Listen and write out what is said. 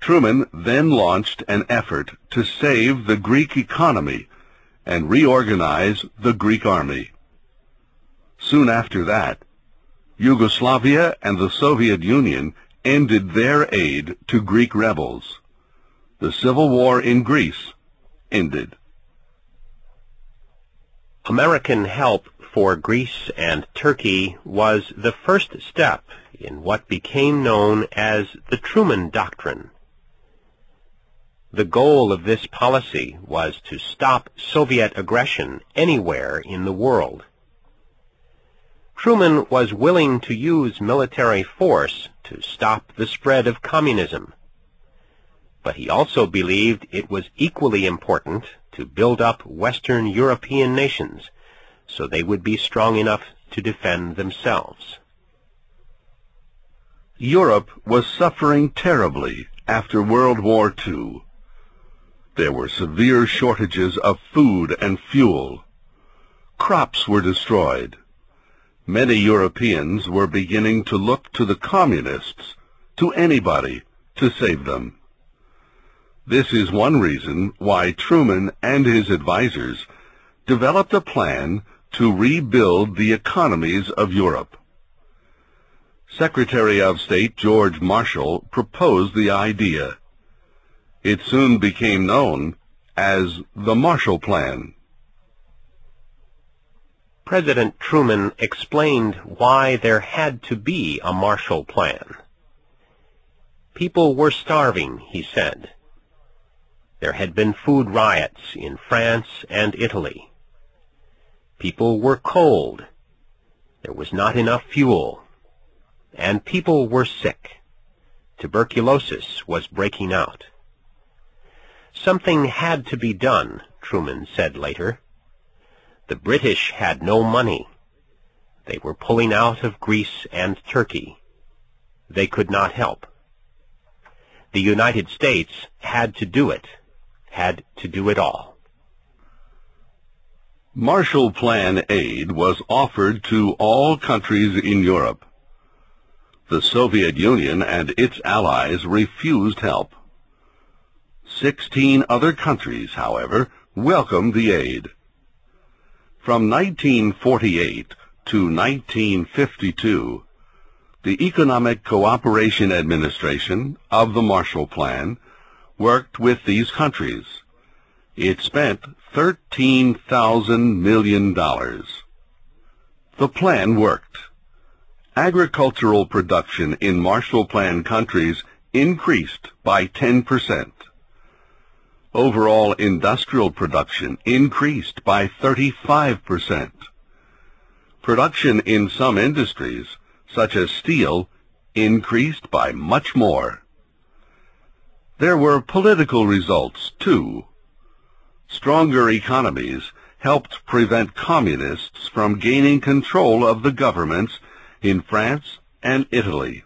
Truman then launched an effort to save the Greek economy and reorganize the Greek army. Soon after that, Yugoslavia and the Soviet Union ended their aid to Greek rebels. The civil war in Greece ended. American help for Greece and Turkey was the first step in what became known as the Truman Doctrine. The goal of this policy was to stop Soviet aggression anywhere in the world. Truman was willing to use military force to stop the spread of communism, but he also believed it was equally important to build up Western European nations so they would be strong enough to defend themselves. Europe was suffering terribly after World War II. There were severe shortages of food and fuel. Crops were destroyed. Many Europeans were beginning to look to the communists, to anybody, to save them. This is one reason why Truman and his advisors developed a plan to rebuild the economies of Europe. Secretary of State George Marshall proposed the idea. It soon became known as the Marshall Plan. President Truman explained why there had to be a Marshall Plan. People were starving, he said. There had been food riots in France and Italy. People were cold. There was not enough fuel. And people were sick. Tuberculosis was breaking out. Something had to be done, Truman said later. The British had no money. They were pulling out of Greece and Turkey. They could not help. The United States had to do it, had to do it all. Marshall Plan aid was offered to all countries in Europe. The Soviet Union and its allies refused help. 16 other countries, however, welcomed the aid. From 1948 to 1952, the Economic Cooperation Administration of the Marshall Plan worked with these countries. It spent $13,000 million. The plan worked. Agricultural production in Marshall Plan countries increased by 10%. Overall industrial production increased by 35%. Production in some industries, such as steel, increased by much more. There were political results, too. Stronger economies helped prevent communists from gaining control of the governments in France and Italy.